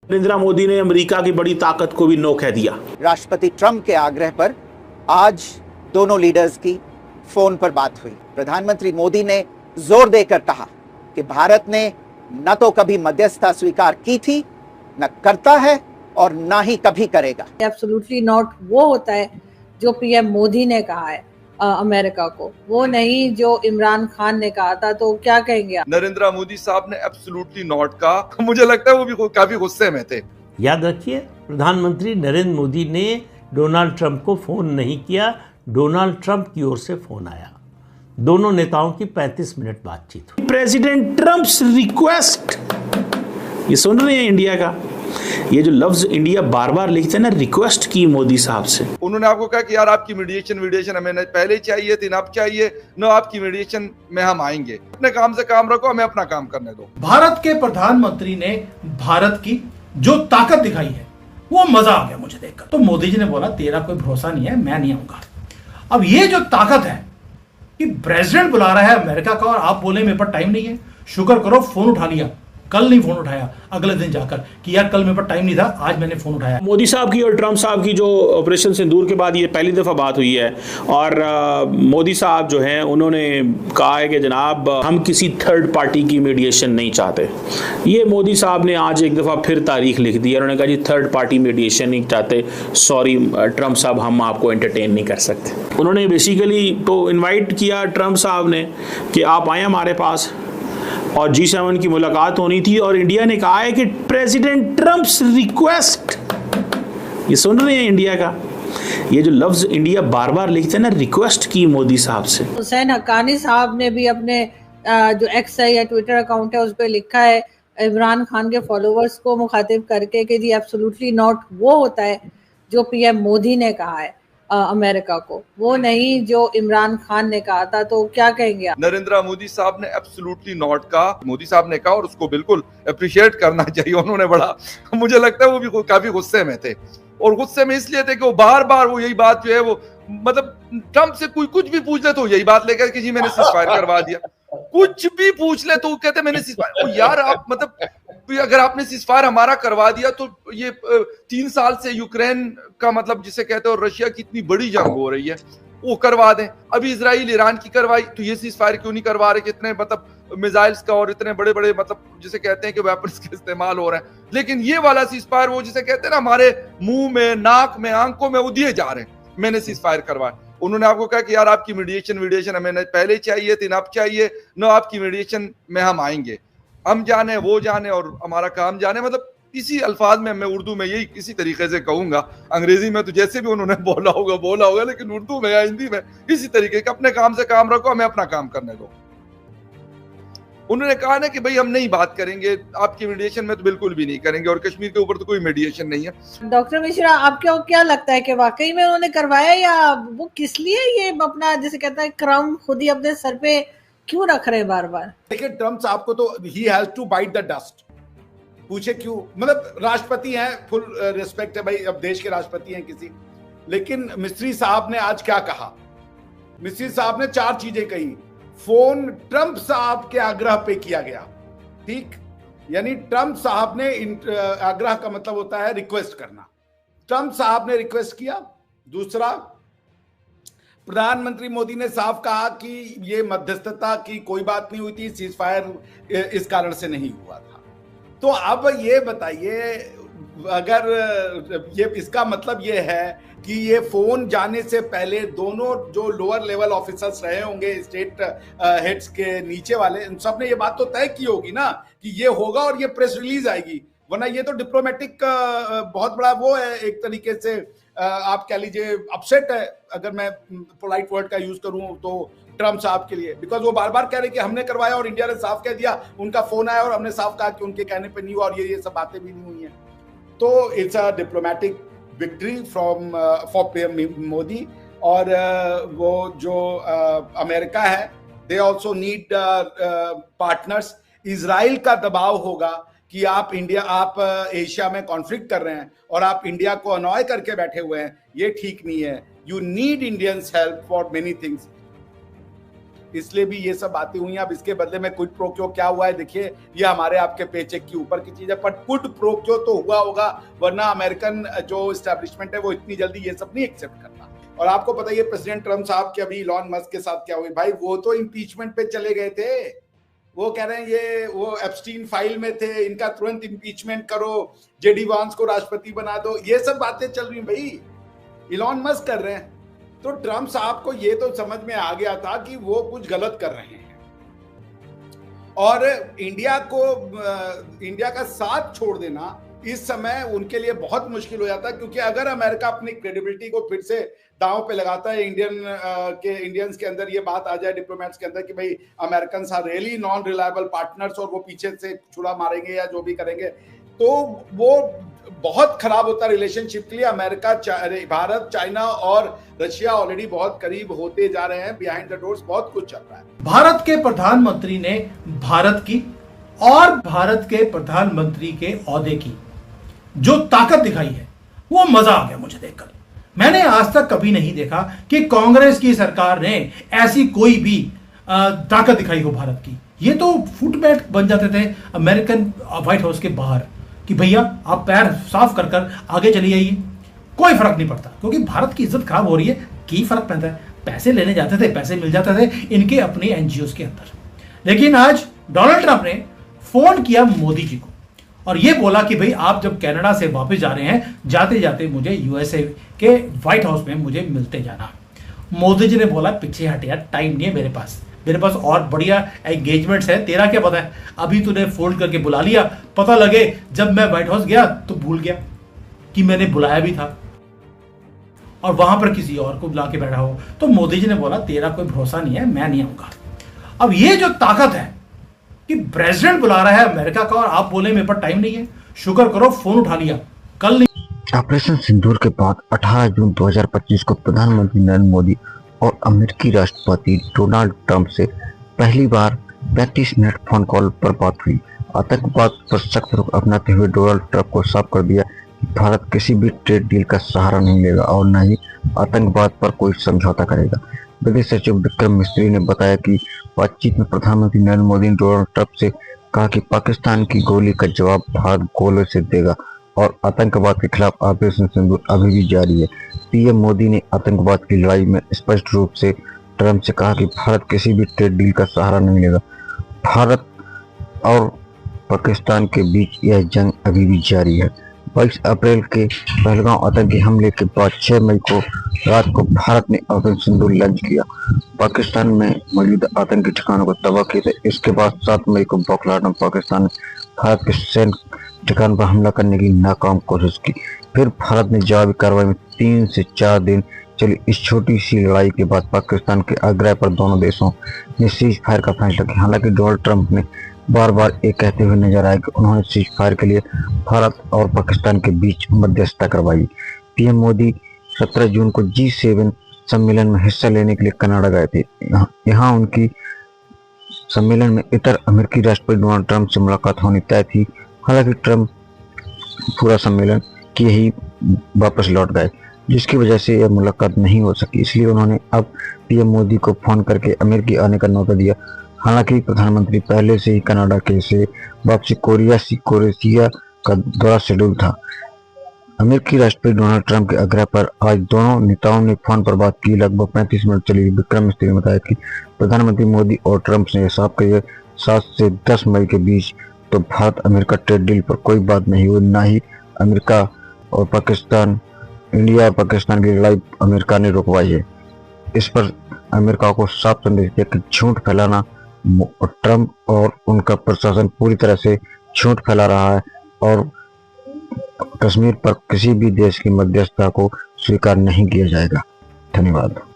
नरेंद्र मोदी ने अमेरिका की बड़ी ताकत को भी नो कह दिया। राष्ट्रपति ट्रंप के आग्रह पर आज दोनों लीडर्स की फोन पर बात हुई। प्रधानमंत्री मोदी ने जोर देकर कहा कि भारत ने न तो कभी मध्यस्थता स्वीकार की थी, न करता है और ना ही कभी करेगा। एब्सोल्युटली नॉट वो होता है जो पीएम मोदी ने कहा है अमेरिका को, वो नहीं जो इमरान खान ने कहा था। तो क्या कहेंगे आप? नरेंद्र मोदी साहब ने एब्सोल्युटली नॉट कहा। मुझे लगता है वो भी काफी गुस्से में थे। याद रखिए, प्रधानमंत्री नरेंद्र मोदी ने डोनाल्ड ट्रंप को फोन नहीं किया, डोनाल्ड ट्रंप की ओर से फोन आया। दोनों नेताओं की 35 मिनट बातचीत हुई। प्रेसिडेंट ट्रंप्स रिक्वेस्ट, ये सुन रहे हैं इंडिया का, ये जो लफ्ज इंडिया बार बार लिखते हैं ना, रिक्वेस्ट की मोदी साहब से। उन्होंने आपको कहा कि यार आपकी मीडिएशन हमें पहले चाहिए थी, ना अब चाहिए, ना आपकी मीडिएशन में हम आएंगे। अपने काम से काम रखो, हमें अपना काम करने दो। भारत के प्रधानमंत्री ने भारत की जो ताकत दिखाई है वो मजा आ गया मुझे देखकर। तो मोदी जी ने बोला तेरा कोई भरोसा नहीं है, मैं नहीं आऊंगा। अब ये जो ताकत है कि प्रेसिडेंट बुला रहा है अमेरिका का और आप बोले मेरे पर टाइम नहीं है, शुक्र करो फोन उठा लिया। कल नहीं फोन उठाया, अगले दिन जाकर कि यार कल मेरे पर टाइम नहीं था, आज मैंने फोन उठाया। मोदी साहब की और ट्रंप साहब की जो ऑपरेशन सिंदूर के बाद ये पहली दफा बात हुई है और मोदी साहब जो हैं उन्होंने कहा है कि जनाब हम किसी थर्ड पार्टी की मीडिएशन नहीं चाहते। ये मोदी साहब ने आज एक दफा फिर तारीख लिख दी है। उन्होंने कहा जी थर्ड पार्टी मीडिएशन नहीं चाहते, सॉरी ट्रंप साहब हम आपको एंटरटेन नहीं कर सकते। उन्होंने बेसिकली तो इन्वाइट किया ट्रंप साहब ने कि आप आए हमारे पास और G7 की मुलाकात होनी थी, और इंडिया ने कहा है कि प्रेसिडेंट ट्रंप्स रिक्वेस्ट, ये सुन रहे हैं इंडिया का, ये जो लफ्ज इंडिया बार बार लिखते हैं ना, रिक्वेस्ट की मोदी साहब से। हुसैन हक्कानी साहब ने भी अपने जो एक्स है या ट्विटर अकाउंट है उस पर लिखा है इमरान खान के फॉलोअर्स को मुखातिब करके कि जी एब्सोल्युटली नॉट वो होता है जो पीएम मोदी ने कहा है अमेरिका को, वो नहीं जो इमरान खान ने कहा था। तो क्या कहेंगे आप? नरेंद्र मोदी साहब ने एब्सोल्युटली नॉट कहा। मोदी साहब ने कहा और उसको बिल्कुल अप्रिशिएट करना चाहिए। उन्होंने बड़ा, मुझे लगता है वो भी काफी गुस्से में थे, और गुस्से में इसलिए थे कि वो बार बार वो यही बात जो है वो मतलब ट्रंप से कोई कुछ भी पूछ ले तो यही बात लेकर कि जी मैंने सीजफायर करवा दिया। कुछ भी पूछ ले तो वो कहते मैंने सीजफायर। यार आप मतलब अगर आपने सीजफायर हमारा करवा दिया तो ये 3 साल से यूक्रेन का मतलब जिसे कहते हो रशिया की इतनी बड़ी जंग हो रही है वो करवा दें। अभी इजराइल ईरान की करवाई तो ये सीजफायर क्यों नहीं करवा रहे? कितने मतलब मिसाइल्स का और इतने बड़े बड़े मतलब जिसे कहते हैं कि वेपन्स का इस्तेमाल हो रहा है, लेकिन ये वाला सीजफायर वो जिसे कहते हैं ना हमारे मुंह में, नाक में, आंखों में वो दिए जा रहे हैं, मैंने सीजफायर करवाया। उन्होंने आपको कहा कि यार आपकी मीडिएशन हमें पहले चाहिए थी, ना अब चाहिए, ना आपकी मीडिएशन में हम आएंगे। हम जाने, वो जाने और हमारा काम जाने, मतलब इसी अल्फाज में मैं उर्दू में यही इसी तरीके से कहूंगा। अंग्रेजी में तो जैसे भी उन्होंने बोला होगा, लेकिन उर्दू में या हिंदी में इसी तरीके का, अपने काम से काम रखो, हमें अपना काम करने दो। उन्होंने कहा ना कि भाई हम नहीं बात करेंगे, आपकी मीडिएशन में तो बिल्कुल भी नहीं करेंगे, और कश्मीर के ऊपर तो कोई मीडिएशन नहीं है। डॉक्टर मिश्रा, आपको क्या लगता है कि वाकई में उन्होंने करवाया, या वो किस लिए ये अपना जिसे कहता है क्रम खुद ही अपने सर पे क्यों रख रहे हैं बार बार? देखिए ट्रम्प साहब को तो he has to bite the dust. पूछे क्यों, मतलब राष्ट्रपति हैं, फुल रिस्पेक्ट है भाई, अब देश के राष्ट्रपति हैं किसी। लेकिन मिस्त्री साहब ने आज क्या कहा? मिस्त्री साहब ने 4 चीजें कही। फोन ट्रंप साहब के आग्रह पे किया गया, ठीक, यानी ट्रंप साहब ने आग्रह का मतलब होता है रिक्वेस्ट करना। ट्रंप साहब ने रिक्वेस्ट किया। दूसरा, प्रधानमंत्री मोदी ने साफ कहा कि ये मध्यस्थता की कोई बात नहीं हुई थी, सीज फायर इस कारण से नहीं हुआ था। तो अब ये बताइए, अगर ये इसका मतलब ये है कि ये फोन जाने से पहले दोनों जो लोअर लेवल ऑफिसर्स रहे होंगे, स्टेट हेड्स के नीचे वाले, इन सब ने ये बात तो तय की होगी ना कि ये होगा और ये प्रेस रिलीज आएगी, वरना ये तो डिप्लोमेटिक बहुत बड़ा वो है, एक तरीके से आप कह लीजिए अपसेट है, अगर मैं पोलाइट वर्ड का यूज करूं तो ट्रम्प साहब के लिए, बिकॉज वो बार बार कह रहे कि हमने करवाया और इंडिया ने साफ कह दिया, उनका फोन आया और हमने साफ कहा कि उनके कहने पे नहीं हुआ, और ये सब बातें भी नहीं हुई हैं। तो it's a diplomatic victory from for PM Modi. और वो जो अमेरिका है, they also need partners. Israel का दबाव होगा कि आप एशिया में कॉन्फ्लिक्ट कर रहे हैं और आप इंडिया को अनॉय करके बैठे हुए हैं, ये ठीक नहीं है। You need Indians help for many things. इसलिए भी ये सब बातें हुई। अब इसके बदले में क्विड प्रो क्यो क्या हुआ है देखिए, ये हमारे आपके पेचेक की ऊपर की चीज है, पर क्विड प्रो क्यो तो हुआ होगा, वरना अमेरिकन जो एस्टेब्लिशमेंट है वो इतनी जल्दी ये सब नहीं एक्सेप्ट करता। और आपको पता है प्रेसिडेंट ट्रम्प साहब के अभी इलॉन मस्क के साथ क्या हुई भाई, वो तो इम्पीचमेंट पे चले गए थे। वो कह रहे हैं ये वो एप्स्टीन फाइल में थे, इनका तुरंत इम्पीचमेंट करो, जेडी वांस को राष्ट्रपति बना दो, ये सब बातें चल रही भाई, इलॉन मस्क कर रहे हैं। तो ट्रम्प साहब को ये तो समझ में आ गया था कि वो कुछ गलत कर रहे हैं और इंडिया का साथ छोड़ देना इस समय उनके लिए बहुत मुश्किल हो जाता है, क्योंकि अगर अमेरिका अपनी क्रेडिबिलिटी को फिर से दांव पे लगाता है, इंडियंस के अंदर ये बात आ जाए, डिप्लोमेट्स के अंदर कि भाई American are really non reliable partners और वो पीछे से छुरा मारेंगे या जो भी करेंगे, तो वो बहुत खराब होता है रिलेशनशिप के लिए। अमेरिका, भारत, चाइना और रशिया ऑलरेडी बहुत करीब होते जा रहे हैं, बिहाइंड द डोर्स बहुत कुछ चल रहा है। भारत के प्रधानमंत्री ने भारत की और भारत के प्रधानमंत्री के ओहदे की जो ताकत दिखाई है, वो मजा आ गया मुझे देखकर। मैंने आज तक कभी नहीं देखा कि कांग्रेस की सरकार ने ऐसी कोई भी ताकत दिखाई हो भारत की। ये तो फुटबैट बन जाते थे अमेरिकन व्हाइट हाउस के बाहर कि भैया आप पैर साफ कर कर आगे चली आइए, कोई फर्क नहीं पड़ता, क्योंकि भारत की इज्जत खराब हो रही है, की फर्क पड़ता है। पैसे लेने जाते थे, पैसे मिल जाते थे इनके अपने एनजीओ के अंदर। लेकिन आज डोनाल्ड ट्रंप ने फोन किया मोदी जी को और ये बोला कि भाई आप जब कनाडा से वापस जा रहे हैं, जाते जाते मुझे यूएसए के व्हाइट हाउस में मुझे मिलते जाना। मोदी जी ने बोला पीछे हट यार, टाइम नहीं है मेरे पास और बढ़िया एंगेजमेंट्स है, तेरा क्या पता है, अभी तूने फोल्ड करके बुला लिया, पता लगे जब मैं व्हाइट हाउस गया तो भूल गया कि मैंने बुलाया भी था और वहां पर किसी और को बुला के बैठा हो। तो मोदी जी ने बोला तेरा कोई भरोसा नहीं है, मैं नहीं आऊंगा। अब ये जो ताकत है कि प्रेसिडेंट बुला रहा है अमेरिका का और आप बोले मेरे पर टाइम नहीं है, शुक्र करो फोन उठा लिया, कल नहीं। ऑपरेशन सिंदूर के बाद 18 जून 2025 को प्रधानमंत्री नरेंद्र मोदी और अमेरिकी राष्ट्रपति डोनाल्ड ट्रंप से पहली बार 35 मिनट फोन कॉल पर बात हुई। आतंकवाद पर सख्त रुख अपनाते हुए डोनाल्ड ट्रंप को साफ कर दिया कि भारत किसी भी ट्रेड डील का सहारा नहीं लेगा और न ही आतंकवाद पर कोई समझौता करेगा। विदेश सचिव विक्रम मिस्री ने बताया कि बातचीत में प्रधानमंत्री नरेंद्र मोदी ने डोनाल्ड ट्रंप से कहा कि पाकिस्तान की गोली का जवाब भारत गोले से देगा और आतंकवाद के खिलाफ ऑपरेशन सिंदूर अभी भी जारी है। पीएम मोदी ने आतंकवाद की लड़ाई में स्पष्ट रूप से ट्रंप से कहा कि भारत किसी भी ट्रेड डील का सहारा नहीं लेगा। भारत और पाकिस्तान के बीच यह जंग अभी भी जारी है। 22 अप्रैल के पहलगांव आतंकी हमले के बाद 6 मई को रात को भारत ने ऑपरेशन सिंदूर लॉन्च किया। पाकिस्तान में मौजूद आतंकी ठिकानों को तबाह किए थे। इसके बाद 7 मई को बौखलाहट में पाकिस्तान ने भारत के सैन्य ठिकानों पर हमला करने की नाकाम कोशिश की। फिर भारत ने जवाबी कार्रवाई में 3 से 4 दिन चली इस छोटी सी लड़ाई के बाद पाकिस्तान के आग्रह पर दोनों देशों ने सीज फायर का फैसला किया। हालांकि डोनाल्ड ट्रंप ने बार बार ये कहते हुए नजर आए कि उन्होंने सीज फायर के लिए भारत और पाकिस्तान के बीच मध्यस्थता करवाई। पीएम मोदी 17 जून को G7 सम्मेलन में हिस्सा लेने के लिए कनाडा गए थे। यहाँ उनकी सम्मेलन में इतर अमेरिकी राष्ट्रपति डोनाल्ड ट्रंप से मुलाकात होनी तय थी। हालांकि ट्रंप पूरा सम्मेलन किए ही वापस लौट गए, जिसकी वजह से यह मुलाकात नहीं हो सकी। इसलिए उन्होंने अब पीएम मोदी को फोन करके अमेरिकी आने का न्योता दिया। हालांकि प्रधानमंत्री पहले से ही कनाडा के से वापसी क्रोएशिया का दौरा शेड्यूल था। अमेरिकी राष्ट्रपति डोनाल्ड ट्रंप के आग्रह पर आज दोनों नेताओं ने फोन पर बात की। लगभग 35 मिनट चली। विक्रम मिस्त्री ने बताया कि प्रधानमंत्री मोदी और ट्रंप ने साफ किया 7 से 10 मई के बीच तो भारत अमेरिका ट्रेड डील पर कोई बात नहीं हुई, न ही अमेरिका और पाकिस्तान, इंडिया और पाकिस्तान की लड़ाई अमेरिका ने रुकवाई है। इस पर अमेरिका को साफ संदेश दिया कि झूठ फैलाना और ट्रंप और उनका प्रशासन पूरी तरह से झूठ फैला रहा है और कश्मीर पर किसी भी देश की मध्यस्थता को स्वीकार नहीं किया जाएगा। धन्यवाद।